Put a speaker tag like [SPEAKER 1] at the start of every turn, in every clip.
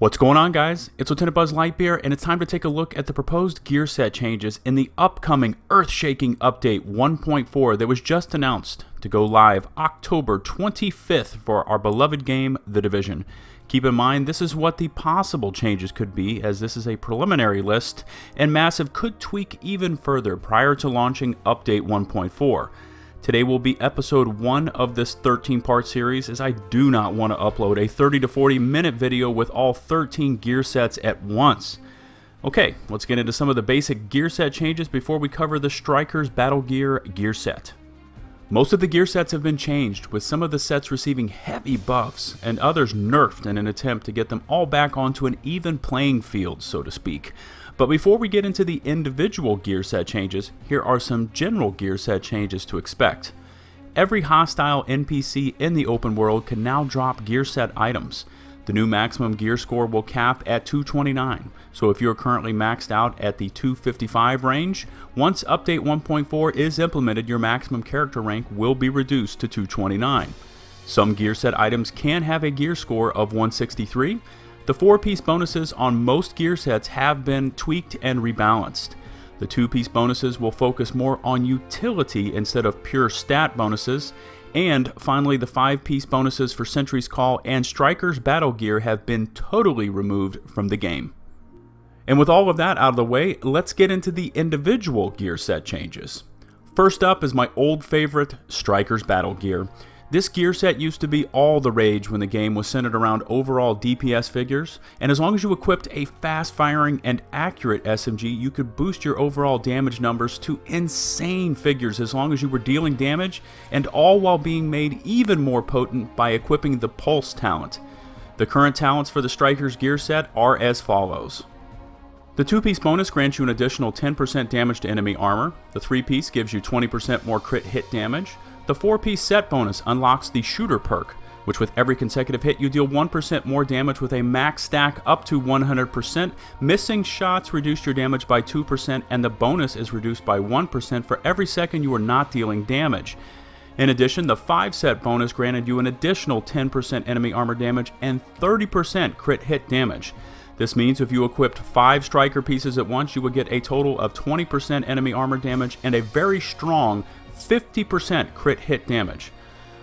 [SPEAKER 1] What's going on, guys? It's LtBuzzLitebeer, and it's time to take a look at the proposed gear set changes in the upcoming earth-shaking update 1.4 that was just announced to go live October 25th for our beloved game, The Division. Keep in mind, this is what the possible changes could be, as this is a preliminary list, and Massive could tweak even further prior to launching Update 1.4. Today will be episode 1 of this 13-part series, as I do not want to upload a 30 to 40 minute video with all 13 gear sets at once. Okay, let's get into some of the basic gear set changes before we cover the STRIKER'S BATTLEGEAR gear set. Most of the gear sets have been changed, with some of the sets receiving heavy buffs and others nerfed in an attempt to get them all back onto an even playing field, so to speak. But before we get into the individual gear set changes, here are some general gear set changes to expect. Every hostile NPC in the open world can now drop gear set items. The new maximum gear score will cap at 229, so if you are currently maxed out at the 255 range, once Update 1.4 is implemented, your maximum character rank will be reduced to 229. Some gear set items can have a gear score of 163. The 4-piece bonuses on most gear sets have been tweaked and rebalanced. The 2-piece bonuses will focus more on utility instead of pure stat bonuses. And finally, the 5-piece bonuses for Sentry's Call and STRIKER'S BATTLEGEAR have been totally removed from the game. And with all of that out of the way, let's get into the individual gear set changes. First up is my old favorite, STRIKER'S BATTLEGEAR. This gear set used to be all the rage when the game was centered around overall DPS figures, and as long as you equipped a fast-firing and accurate SMG, you could boost your overall damage numbers to insane figures as long as you were dealing damage, and all while being made even more potent by equipping the Pulse talent. The current talents for the STRIKER'S gear set are as follows. The 2-piece bonus grants you an additional 10% damage to enemy armor. The 3-piece gives you 20% more crit hit damage. The 4-piece set bonus unlocks the Shooter perk, which with every consecutive hit you deal 1% more damage with a max stack up to 100%. Missing shots reduce your damage by 2%, and the bonus is reduced by 1% for every second you are not dealing damage. In addition, the 5-set bonus granted you an additional 10% enemy armor damage and 30% crit hit damage. This means if you equipped 5 striker pieces at once, you would get a total of 20% enemy armor damage and a very strong 50% crit hit damage.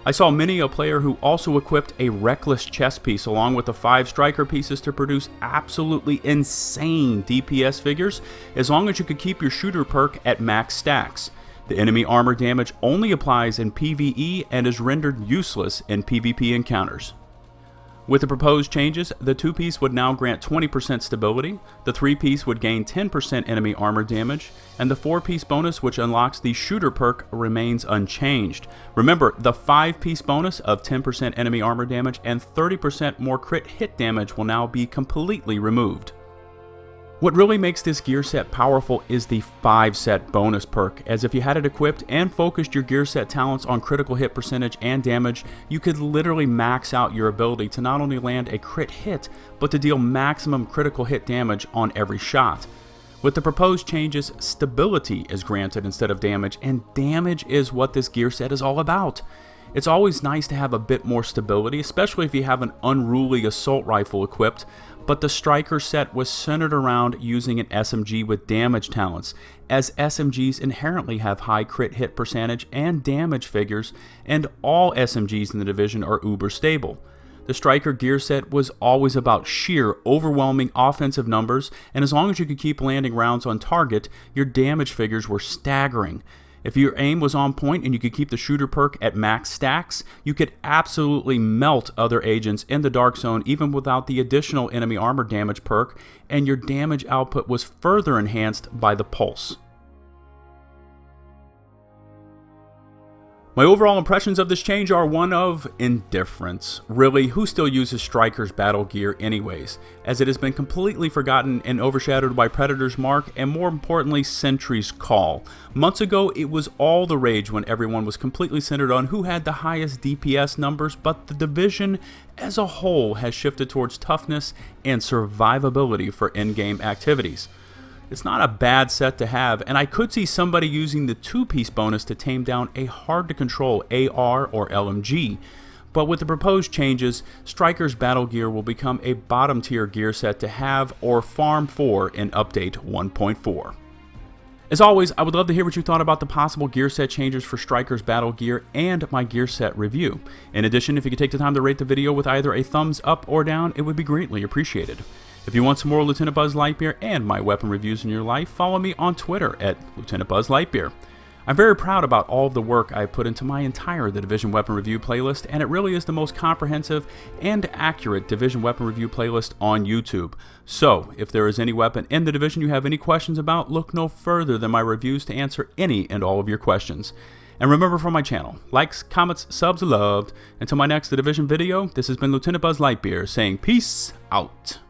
[SPEAKER 1] I saw many a player who also equipped a reckless chest piece along with the 5 striker pieces to produce absolutely insane DPS figures as long as you could keep your shooter perk at max stacks. The enemy armor damage only applies in PvE and is rendered useless in PvP encounters. With the proposed changes, the 2-piece would now grant 20% stability, the 3-piece would gain 10% enemy armor damage, and the 4-piece bonus, which unlocks the Shooter perk, remains unchanged. Remember, the 5-piece bonus of 10% enemy armor damage and 30% more crit hit damage will now be completely removed. What really makes this gear set powerful is the 5-set bonus perk, as if you had it equipped and focused your gear set talents on critical hit percentage and damage, you could literally max out your ability to not only land a crit hit, but to deal maximum critical hit damage on every shot. With the proposed changes, stability is granted instead of damage, and damage is what this gear set is all about. It's always nice to have a bit more stability, especially if you have an unruly assault rifle equipped, but the Striker set was centered around using an SMG with damage talents, as SMGs inherently have high crit hit percentage and damage figures, and all SMGs in the division are uber stable. The Striker gear set was always about sheer, overwhelming offensive numbers, and as long as you could keep landing rounds on target, your damage figures were staggering. If your aim was on point and you could keep the Shooter perk at max stacks, you could absolutely melt other agents in the Dark Zone even without the additional enemy armor damage perk, and your damage output was further enhanced by the Pulse. My overall impressions of this change are one of indifference. Really, who still uses STRIKER'S BATTLEGEAR anyways, as it has been completely forgotten and overshadowed by Predator's Mark and more importantly Sentry's Call. Months ago, it was all the rage when everyone was completely centered on who had the highest DPS numbers, but the division as a whole has shifted towards toughness and survivability for in-game activities. It's not a bad set to have, and I could see somebody using the 2-piece bonus to tame down a hard-to-control AR or LMG, But with the proposed changes, Striker's Battlegear will become a bottom tier gear set to have or farm for in Update 1.4. As always, I would love to hear what you thought about the possible gear set changes for Striker's Battlegear and my gear set review. In addition, if you could take the time to rate the video with either a thumbs up or down, it would be greatly appreciated. If you want some more LtBuzzLitebeer and my weapon reviews in your life, follow me on Twitter at LtBuzzLitebeer. I'm very proud about all of the work I put into my entire The Division Weapon Review playlist, and it really is the most comprehensive and accurate Division Weapon Review playlist on YouTube. So, if there is any weapon in The Division you have any questions about, look no further than my reviews to answer any and all of your questions. And remember, from my channel, likes, comments, subs loved. Until my next The Division video, this has been LtBuzzLitebeer saying peace out.